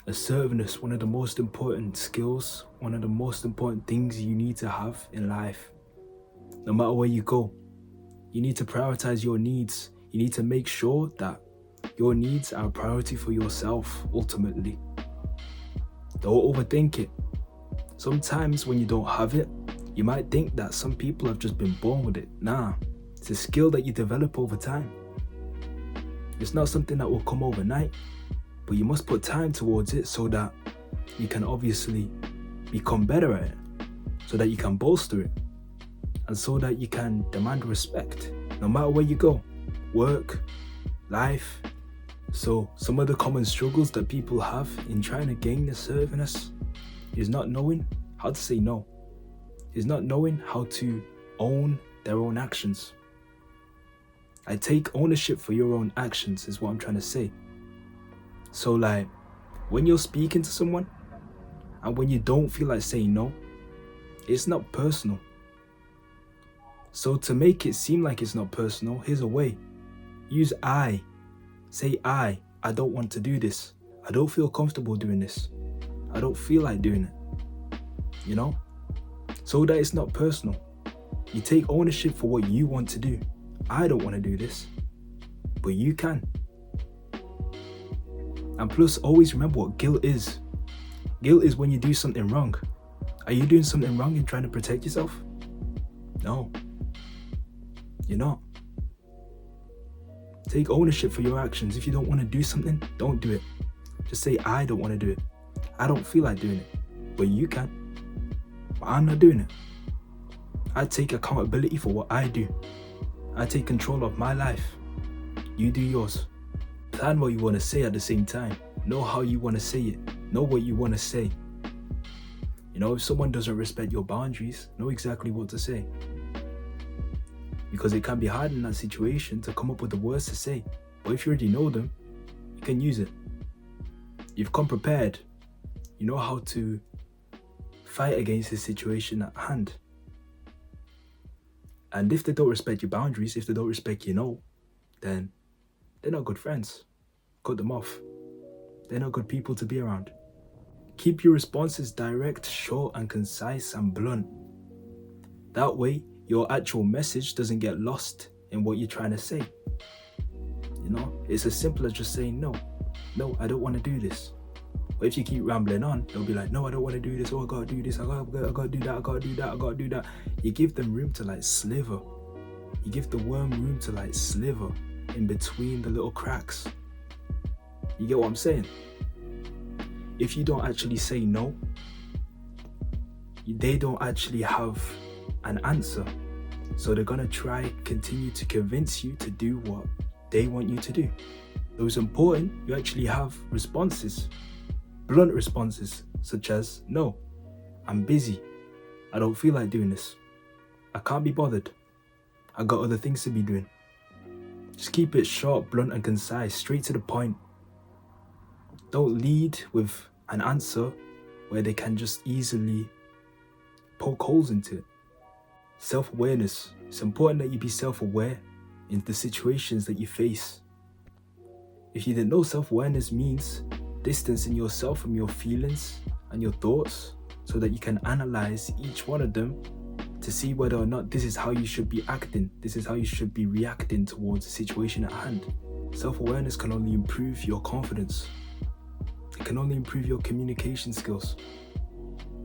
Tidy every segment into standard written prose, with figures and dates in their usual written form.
Assertiveness, one of the most important skills, one of the most important things you need to have in life. No matter where you go, you need to prioritize your needs. You need to make sure that your needs are a priority for yourself, ultimately. Don't overthink it. Sometimes when you don't have it, you might think that some people have just been born with it. Nah, it's a skill that you develop over time. It's not something that will come overnight, but you must put time towards it so that you can obviously become better at it, so that you can bolster it, and so that you can demand respect, no matter where you go, work, life. So some of the common struggles that people have in trying to gain assertiveness is not knowing how to say no, is not knowing how to own their own actions. I take ownership for your own actions is what I'm trying to say. So like, when you're speaking to someone and when you don't feel like saying no, it's not personal. So to make it seem like it's not personal, here's a way. Use I. Say I don't want to do this. I don't feel comfortable doing this. I don't feel like doing it. You know? So that it's not personal. You take ownership for what you want to do. I don't want to do this, but you can. And plus, always remember what guilt is. Guilt is when you do something wrong. Are you doing something wrong and trying to protect yourself? No, you're not. Take ownership for your actions. If you don't want to do something, don't do it. Just say, I don't want to do it. I don't feel like doing it, but you can. But I'm not doing it. I take accountability for what I do. I take control of my life. You do yours. Plan what you want to say at the same time. Know how you want to say it. Know what you want to say. You know, if someone doesn't respect your boundaries, know exactly what to say. Because it can be hard in that situation to come up with the words to say. But if you already know them, you can use it. You've come prepared. You know how to fight against the situation at hand. And if they don't respect your boundaries, if they don't respect your no, then they're not good friends. Cut them off. They're not good people to be around. Keep your responses direct, short and concise and blunt. That way, your actual message doesn't get lost in what you're trying to say. You know, it's as simple as just saying no. No, I don't want to do this. But if you keep rambling on, they'll be like, no, I don't want to do this. Oh, I gotta do this. I gotta do that. I gotta do that. I gotta do that. You give them room to like sliver. You give the worm room to like sliver in between the little cracks. You get what I'm saying? If you don't actually say no, they don't actually have an answer. So they're gonna continue to convince you to do what they want you to do. So it's important you actually have responses. Blunt responses, such as, no, I'm busy. I don't feel like doing this. I can't be bothered. I got other things to be doing. Just keep it short, blunt and concise, straight to the point. Don't lead with an answer where they can just easily poke holes into it. Self-awareness. It's important that you be self-aware in the situations that you face. If you didn't know, self-awareness means distancing yourself from your feelings and your thoughts so that you can analyze each one of them to see whether or not this is how you should be acting, this is how you should be reacting towards the situation at hand. Self-awareness can only improve your confidence. It can only improve your communication skills.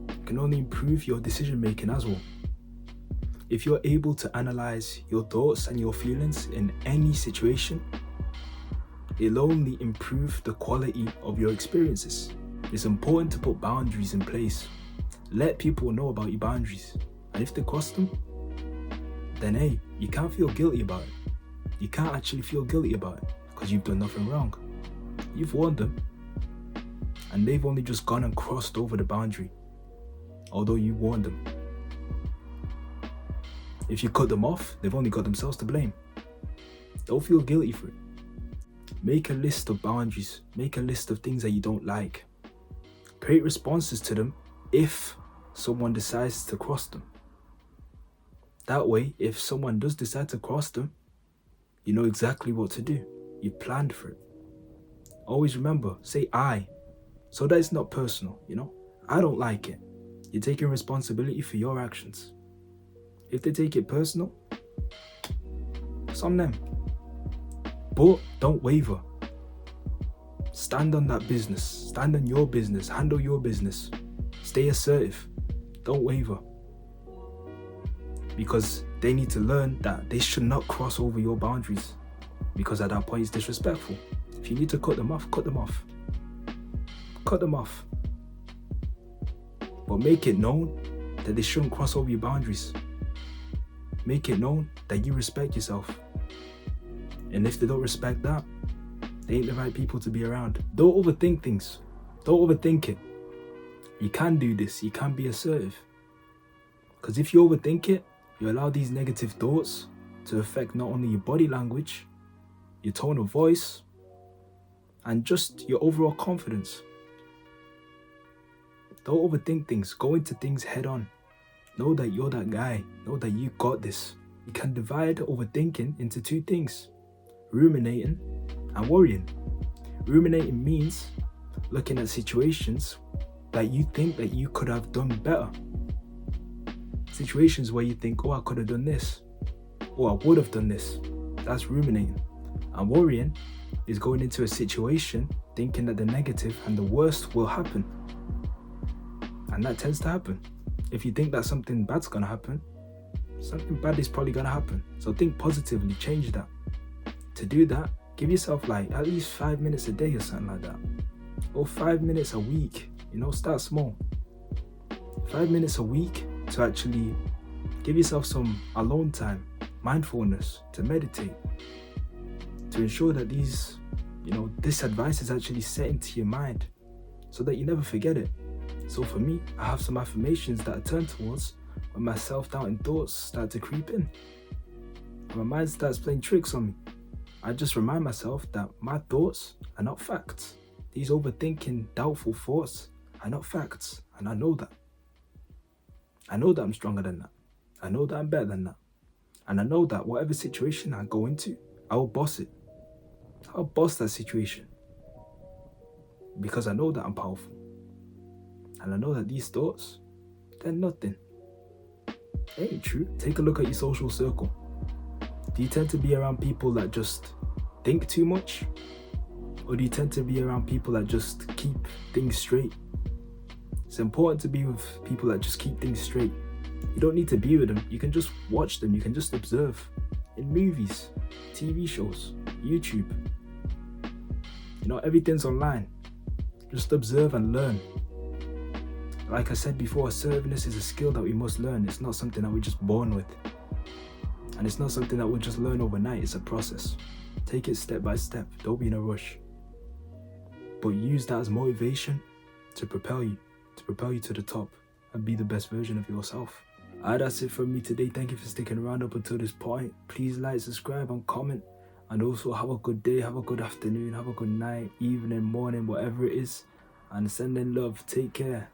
It can only improve your decision making as well. If you're able to analyze your thoughts and your feelings in any situation, it'll only improve the quality of your experiences. It's important to put boundaries in place. Let people know about your boundaries. And if they cross them, then hey, you can't feel guilty about it. You can't actually feel guilty about it because you've done nothing wrong. You've warned them and they've only just gone and crossed over the boundary, although you warned them. If you cut them off, they've only got themselves to blame. Don't feel guilty for it. Make a list of boundaries. Make a list of things that you don't like. Create responses to them if someone decides to cross them. That way, if someone does decide to cross them, you know exactly what to do. You planned for it. Always remember, say I. so that it's not personal, I don't like it. You're taking responsibility for your actions. If they take it personal, it's on them. But don't waver. Stand on that business. Stand on your business. Handle your business. Stay assertive. Don't waver. Because they need to learn that they should not cross over your boundaries. Because at that point, it's disrespectful. If you need to cut them off, cut them off. Cut them off. But make it known that they shouldn't cross over your boundaries. Make it known that you respect yourself. And if they don't respect that, they ain't the right people to be around. Don't overthink things. Don't overthink it. You can do this. You can be assertive. Because if you overthink it, you allow these negative thoughts to affect not only your body language, your tone of voice, and just your overall confidence. Don't overthink things. Go into things head on. Know that you're that guy. Know that you got this. You can divide overthinking into two things: ruminating and worrying. Ruminating means looking at situations that you think that you could have done better. Situations where you think, oh, I could have done this, or I would have done this. That's ruminating. And worrying is going into a situation thinking that the negative and the worst will happen. And that tends to happen. If you think that something bad's gonna happen, something bad is probably gonna happen. So think positively, change that. To do that, give yourself like at least 5 minutes a day or something like that. Or 5 minutes a week, start small. 5 minutes a week to actually give yourself some alone time, mindfulness, to meditate. To ensure that these, this advice is actually set into your mind so that you never forget it. So for me, I have some affirmations that I turn towards when my self-doubting thoughts start to creep in. When my mind starts playing tricks on me, I just remind myself that my thoughts are not facts. These overthinking, doubtful thoughts are not facts, and I know that. I know that I'm stronger than that. I know that I'm better than that. And I know that whatever situation I go into, I will boss it. I'll boss that situation. Because I know that I'm powerful. And I know that these thoughts, they're nothing. They ain't true. Take a look at your social circle. Do you tend to be around people that just think too much? Or do you tend to be around people that just keep things straight? It's important to be with people that just keep things straight. You don't need to be with them. You can just watch them. You can just observe. In movies, TV shows, YouTube. Everything's online. Just observe and learn. Like I said before, assertiveness is a skill that we must learn. It's not something that we're just born with. And it's not something that we'll just learn overnight. It's a process. Take it step by step. Don't be in a rush. But use that as motivation to propel you to the top and be the best version of yourself. That's it from me today. Thank you for sticking around up until this point. Please like, subscribe, and comment. And also have a good day, have a good afternoon, have a good night, evening, morning, whatever it is. And sending love. Take care.